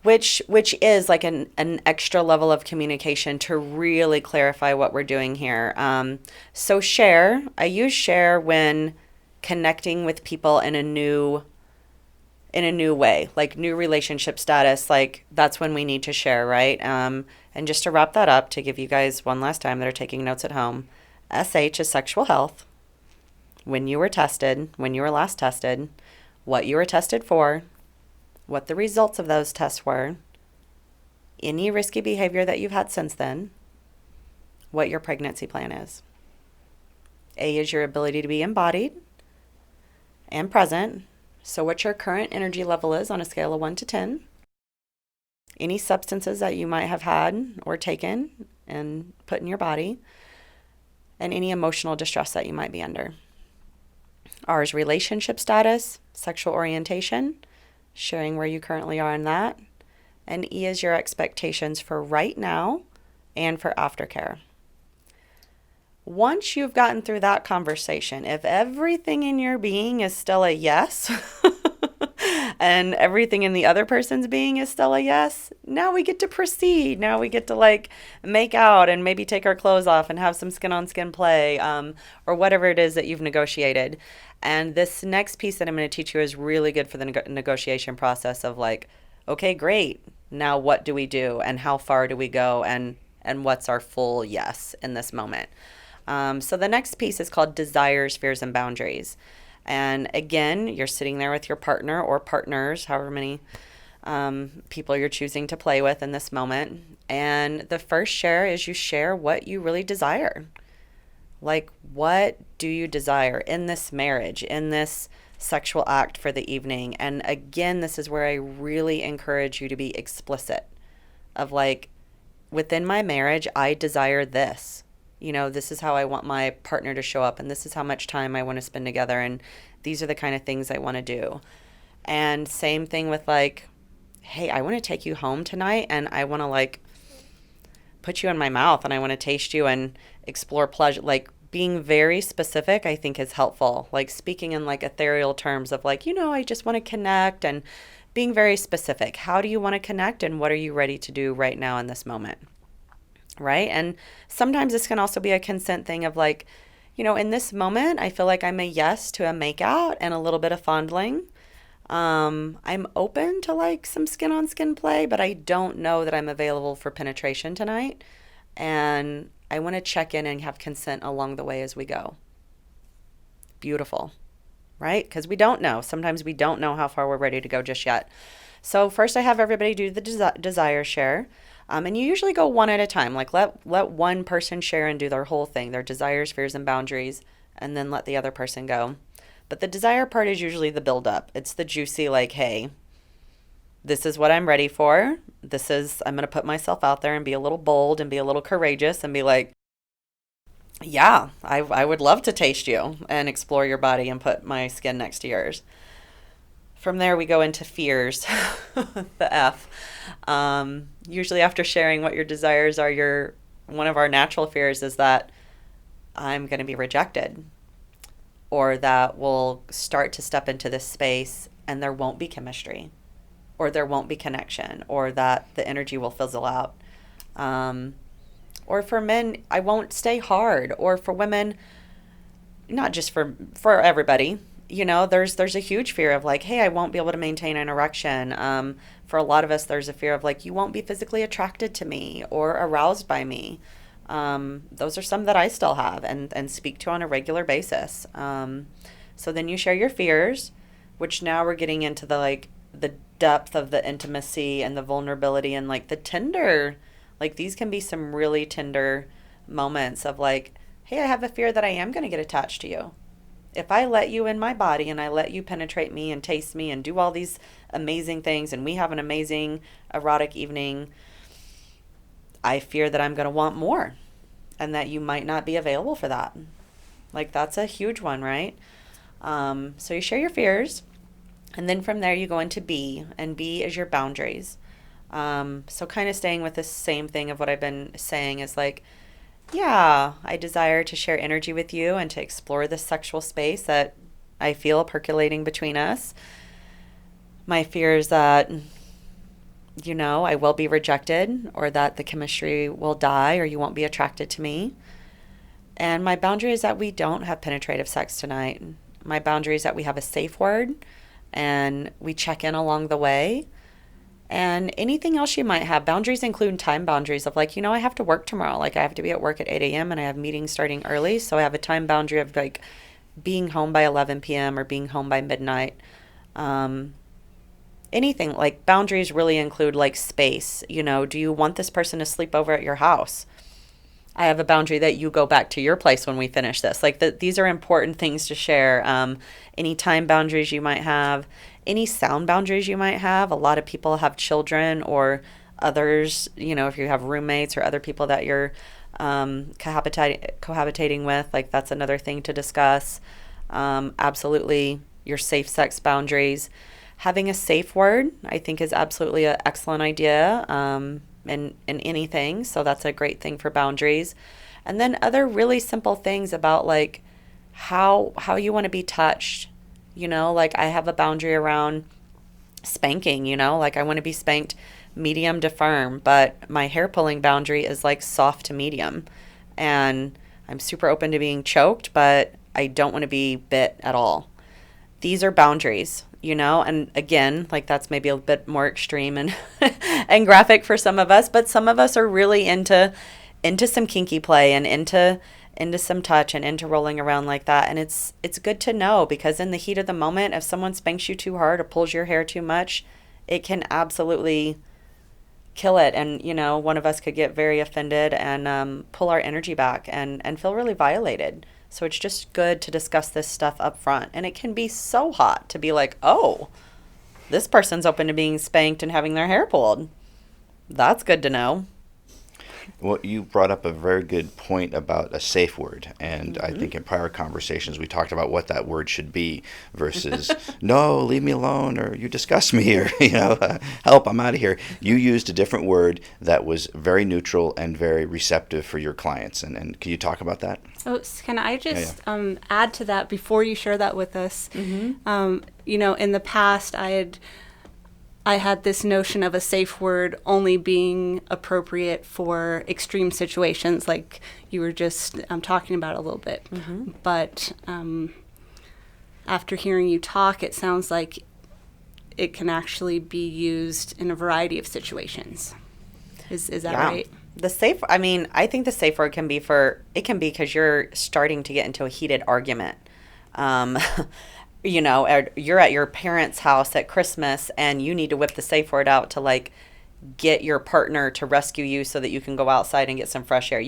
which is like an extra level of communication to really clarify what we're doing here. So S.H.A.R.E, I use S.H.A.R.E when connecting with people in a new way, like new relationship status. Like that's when we need to share, right? And just to wrap that up, to give you guys one last time that are taking notes at home, S.H. is sexual health. When you were tested, when you were last tested, what you were tested for, what the results of those tests were, any risky behavior that you've had since then, what your pregnancy plan is. A is your ability to be embodied and present. So what your current energy level is on a scale of 1 to 10. Any substances that you might have had or taken and put in your body, and any emotional distress that you might be under. R is relationship status, sexual orientation, sharing where you currently are in that. And E is your expectations for right now and for aftercare. Once you've gotten through that conversation, if everything in your being is still a yes, and everything in the other person's being is still a yes, now we get to proceed. Now we get to like make out and maybe take our clothes off and have some skin on skin play, or whatever it is that you've negotiated. And this next piece that I'm going to teach you is really good for the negotiation process of like, okay, great. Now what do we do, and how far do we go, and what's our full yes in this moment? So the next piece is called desires, fears, and boundaries. And again, you're sitting there with your partner or partners, however many people you're choosing to play with in this moment. And the first share is you share what you really desire. Like, what do you desire in this marriage, in this sexual act for the evening? And again, this is where I really encourage you to be explicit of like, within my marriage, I desire this. This is how I want my partner to show up, and this is how much time I want to spend together, and these are the kind of things I want to do. And same thing with like, hey, I want to take you home tonight, and I want to like put you in my mouth, and I want to taste you and explore pleasure. Like being very specific, I think, is helpful. Like speaking in like ethereal terms of like, I just want to connect, and being very specific. How do you want to connect, and what are you ready to do right now in this moment? Right? And sometimes this can also be a consent thing of like, in this moment, I feel like I'm a yes to a makeout and a little bit of fondling. I'm open to like some skin on skin play, but I don't know that I'm available for penetration tonight. And I want to check in and have consent along the way as we go. Beautiful, right? Because we don't know. Sometimes we don't know how far we're ready to go just yet. So first I have everybody do the desire share. And you usually go one at a time. Like let one person share and do their whole thing, their desires, fears, and boundaries, and then let the other person go. But the desire part is usually the build up. It's the juicy, like, hey, this is what I'm ready for. I'm going to put myself out there and be a little bold and be a little courageous and be like, yeah, I would love to taste you and explore your body and put my skin next to yours. From there, we go into fears, the F. Usually after sharing what your desires are, one of our natural fears is that I'm going to be rejected, or that we'll start to step into this space and there won't be chemistry, or there won't be connection, or that the energy will fizzle out. Or for men, I won't stay hard. Or for women, not just for everybody, there's a huge fear of like, hey, I won't be able to maintain an erection. For a lot of us, there's a fear of like, you won't be physically attracted to me or aroused by me. Those are some that I still have and speak to on a regular basis. So then you share your fears, which now we're getting into the depth of the intimacy and the vulnerability and like the tender Like, these can be some really tender moments of like, hey, I have a fear that I am going to get attached to you. If I let you in my body and I let you penetrate me and taste me and do all these amazing things and we have an amazing erotic evening, I fear that I'm going to want more and that you might not be available for that. Like, that's a huge one, right? So you share your fears, and then from there you go into B, and B is your boundaries. So kind of staying with the same thing of what I've been saying is like, yeah, I desire to share energy with you and to explore this sexual space that I feel percolating between us. My fear is that, I will be rejected, or that the chemistry will die, or you won't be attracted to me. And my boundary is that we don't have penetrative sex tonight. My boundary is that we have a safe word and we check in along the way. And anything else you might have. Boundaries include time boundaries of like, I have to work tomorrow. Like, I have to be at work at 8 a.m. and I have meetings starting early. So I have a time boundary of like being home by 11 p.m. or being home by midnight. Anything like boundaries really include like space. Do you want this person to sleep over at your house? I have a boundary that you go back to your place when we finish this. Like, these are important things to share. Any time boundaries you might have, any sound boundaries you might have. A lot of people have children or others, if you have roommates or other people that you're cohabitating with, like, that's another thing to discuss. Absolutely, your safe sex boundaries. Having a safe word, I think, is absolutely an excellent idea. In anything. So that's a great thing for boundaries. And then other really simple things about like how you want to be touched. Like, I have a boundary around spanking, like I want to be spanked medium to firm, but my hair pulling boundary is like soft to medium. And I'm super open to being choked, but I don't want to be bit at all. These are boundaries. And again, like, that's maybe a bit more extreme and and graphic for some of us, but some of us are really into some kinky play and into some touch and into rolling around like that. And it's good to know, because in the heat of the moment, if someone spanks you too hard or pulls your hair too much, it can absolutely kill it. And, one of us could get very offended and pull our energy back and feel really violated. So it's just good to discuss this stuff up front. And it can be so hot to be like, oh, this person's open to being spanked and having their hair pulled. That's good to know. Well, you brought up a very good point about a safe word. And I think in prior conversations, we talked about what that word should be versus, no, leave me alone, or you disgust me, or, help, I'm out of here. You used a different word that was very neutral and very receptive for your clients. And can you talk about that? Oh, can I just add to that before you share that with us? In the past, I had this notion of a safe word only being appropriate for extreme situations, like you were just talking about a little bit. But after hearing you talk, it sounds like it can actually be used in a variety of situations. Is that right? I think the safe word can be because you're starting to get into a heated argument. You're at your parents' house at Christmas and you need to whip the safe word out to like get your partner to rescue you so that you can go outside and get some fresh air.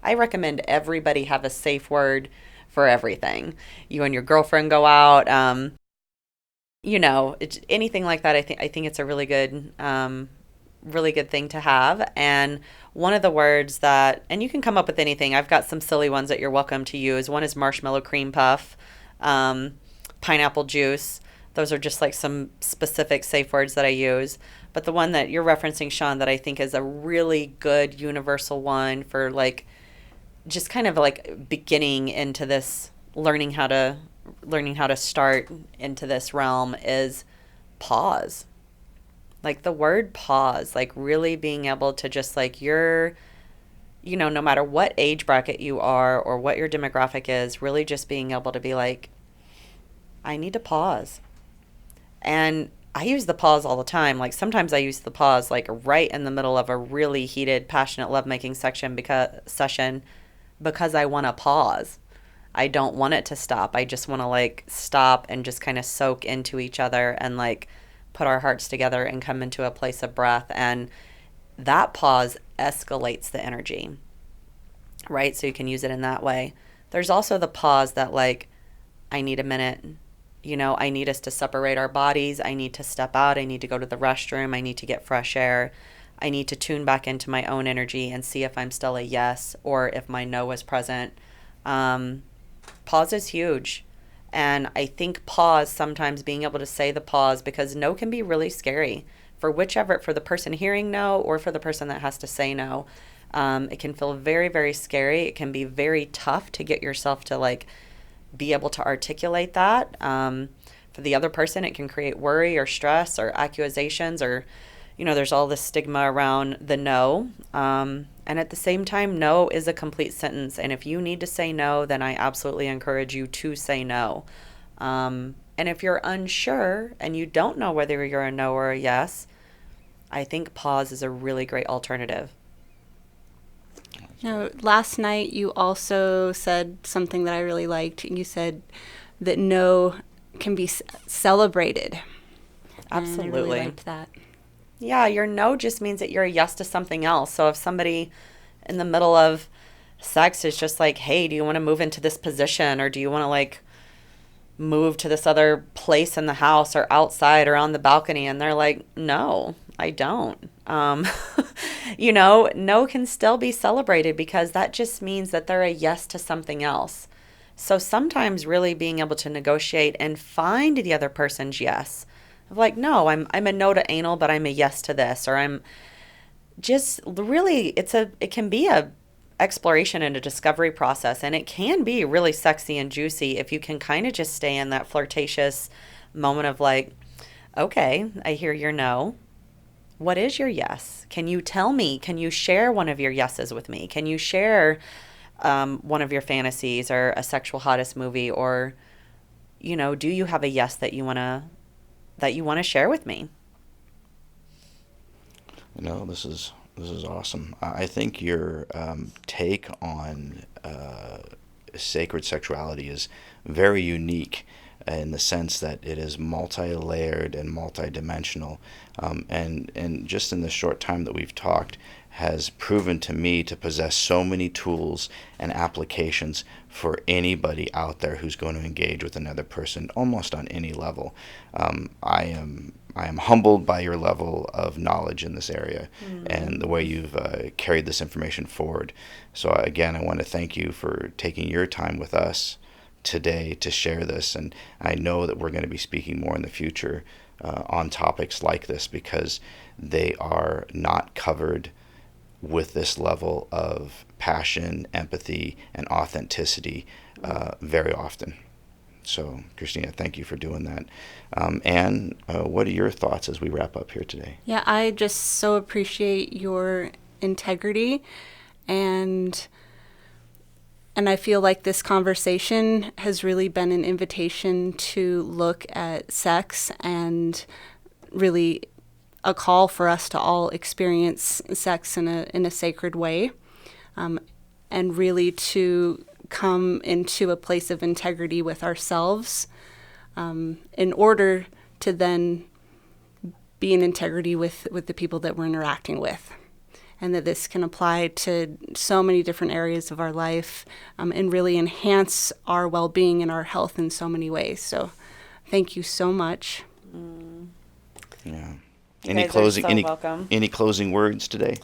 I recommend everybody have a safe word for everything. You and your girlfriend go out, anything like that. I think it's a really good thing to have. And one of the words that, and you can come up with anything. I've got some silly ones that you're welcome to use. One is marshmallow cream puff. Pineapple juice. Those are just like some specific safe words that I use. But the one that you're referencing, Sean, that I think is a really good universal one for like just kind of like beginning into this, learning how to start into this realm is pause. Like the word pause, like really being able to just like no matter what age bracket you are or what your demographic is, really just being able to be like, I need to pause. And I use the pause all the time. Like sometimes I use the pause like right in the middle of a really heated, passionate lovemaking session because I want to pause. I don't want it to stop. I just want to like stop and just kind of soak into each other and like put our hearts together and come into a place of breath. And that pause escalates the energy, right? So you can use it in that way. There's also the pause that like, I need a minute. I need us to separate our bodies. I need to step out. I need to go to the restroom. I need to get fresh air. I need to tune back into my own energy and see if I'm still a yes or if my no is present. Pause is huge. And I think pause, sometimes being able to say the pause, because no can be really scary for the person hearing no or for the person that has to say no. It can feel very, very scary. It can be very tough to get yourself to like be able to articulate that. For the other person, it can create worry or stress or accusations or, there's all this stigma around the no. And at the same time, no is a complete sentence. And if you need to say no, then I absolutely encourage you to say no. And if you're unsure and you don't know whether you're a no or a yes, I think pause is a really great alternative. Last night you also said something that I really liked. You said that no can be celebrated. Absolutely. And I really liked that. Yeah, your no just means that you're a yes to something else. So if somebody in the middle of sex is just like, hey, do you want to move into this position, or do you want to like move to this other place in the house or outside or on the balcony, and they're like, no, I don't. No can still be celebrated because that just means that they're a yes to something else. So sometimes really being able to negotiate and find the other person's yes. Of like, no, I'm a no to anal, but I'm a yes to this, or I'm just really, it can be a exploration and a discovery process, and it can be really sexy and juicy if you can kind of just stay in that flirtatious moment of like, okay, I hear your no. What is your yes? Can you tell me? Can you share one of your yeses with me? Can you share one of your fantasies or a sexual hottest movie, or do you have a yes that you want to share with me? This is awesome. I think your take on sacred sexuality is very unique in the sense that it is multi-layered and multi-dimensional, and just in the short time that we've talked has proven to me to possess so many tools and applications for anybody out there who's going to engage with another person almost on any level. I am humbled by your level of knowledge in this area and the way you've carried this information forward. So again, I want to thank you for taking your time with us today to share this, and I know that we're going to be speaking more in the future on topics like this because they are not covered with this level of passion, empathy, and authenticity very often. So, Christina, thank you for doing that. Anne, what are your thoughts as we wrap up here today? Yeah, I just so appreciate your integrity, and I feel like this conversation has really been an invitation to look at sex and really a call for us to all experience sex in a sacred way, and really to come into a place of integrity with ourselves in order to then be in integrity with the people that we're interacting with. And that this can apply to so many different areas of our life and really enhance our well-being and our health in so many ways. So thank you so much. Yeah. Welcome. Any closing words today?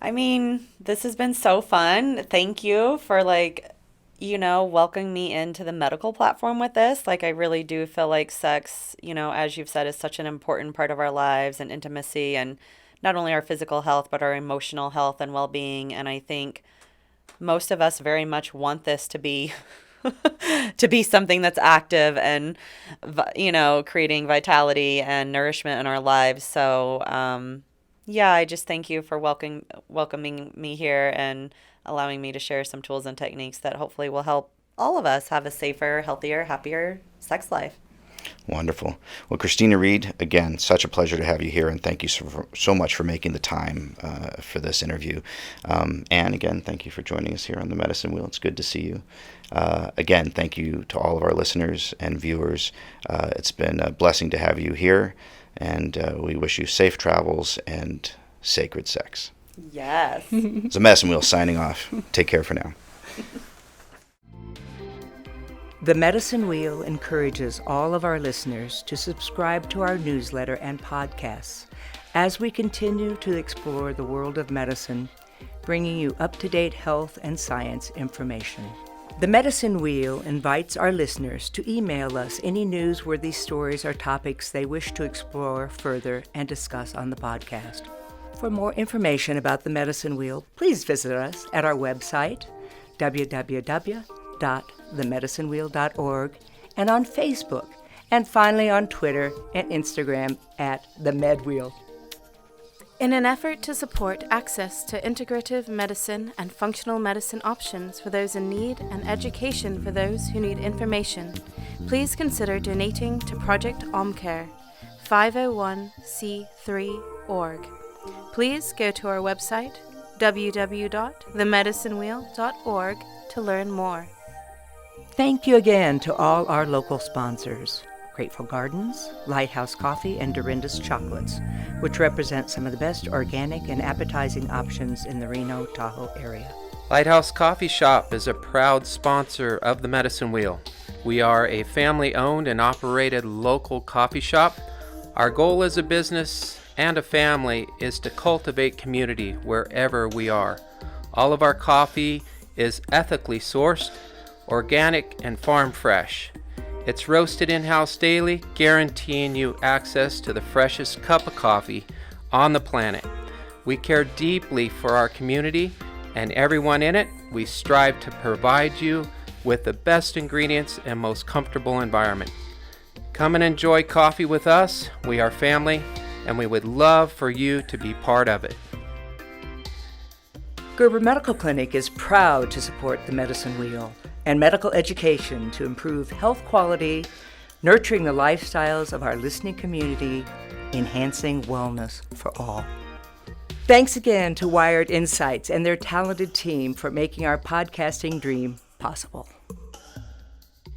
I mean, this has been so fun. Thank you for welcoming me into the medical platform with this. I really do feel like sex, as you've said, is such an important part of our lives and intimacy, and not only our physical health, but our emotional health and well-being. And I think most of us very much want this to be to be something that's active and, creating vitality and nourishment in our lives. So, I just thank you for welcoming me here and allowing me to share some tools and techniques that hopefully will help all of us have a safer, healthier, happier sex life. Wonderful. Well, Christina Reed, again, such a pleasure to have you here, and thank you so much for making the time for this interview. And again, thank you for joining us here on the Medicine Wheel. It's good to see you. Again, thank you to all of our listeners and viewers. It's been a blessing to have you here, and we wish you safe travels and sacred sex. Yes. It's a Medicine Wheel signing off. Take care for now. The Medicine Wheel encourages all of our listeners to subscribe to our newsletter and podcasts as we continue to explore the world of medicine, bringing you up-to-date health and science information. The Medicine Wheel invites our listeners to email us any newsworthy stories or topics they wish to explore further and discuss on the podcast. For more information about the Medicine Wheel, please visit us at our website, www.themedicinewheel.org, and on Facebook, and finally on Twitter and Instagram at The Med Wheel. In an effort to support access to integrative medicine and functional medicine options for those in need and education for those who need information, please consider donating to Project OmCare, 501c3.org. Please go to our website, www.themedicinewheel.org, to learn more. Thank you again to all our local sponsors, Grateful Gardens, Lighthouse Coffee, and Dorinda's Chocolates, which represent some of the best organic and appetizing options in the Reno, Tahoe area. Lighthouse Coffee Shop is a proud sponsor of the Medicine Wheel. We are a family-owned and operated local coffee shop. Our goal as a business and a family is to cultivate community wherever we are. All of our coffee is ethically sourced, organic, and farm fresh. It's roasted in-house daily, guaranteeing you access to the freshest cup of coffee on the planet. We care deeply for our community and everyone in it. We strive to provide you with the best ingredients and most comfortable environment. Come and enjoy coffee with us. We are family, and we would love for you to be part of it. Gerber Medical Clinic is proud to support the Medicine Wheel and medical education to improve health quality, nurturing the lifestyles of our listening community, enhancing wellness for all. Thanks again to Wired Insights and their talented team for making our podcasting dream possible.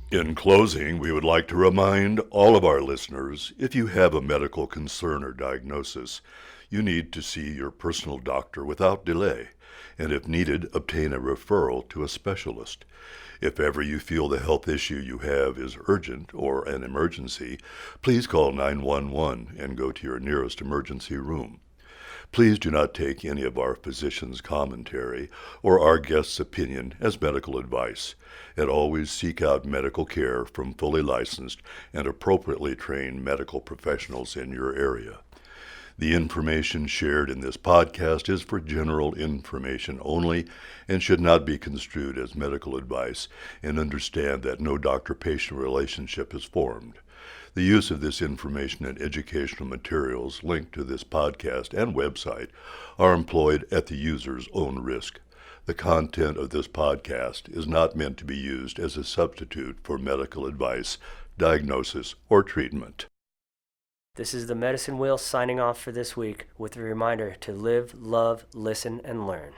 In closing, we would like to remind all of our listeners, if you have a medical concern or diagnosis, you need to see your personal doctor without delay, and if needed, obtain a referral to a specialist. If ever you feel the health issue you have is urgent or an emergency, please call 911 and go to your nearest emergency room. Please do not take any of our physicians' commentary or our guests' opinion as medical advice, and always seek out medical care from fully licensed and appropriately trained medical professionals in your area. The information shared in this podcast is for general information only and should not be construed as medical advice, and understand that no doctor-patient relationship is formed. The use of this information and educational materials linked to this podcast and website are employed at the user's own risk. The content of this podcast is not meant to be used as a substitute for medical advice, diagnosis, or treatment. This is the Medicine Wheel signing off for this week with a reminder to live, love, listen, and learn.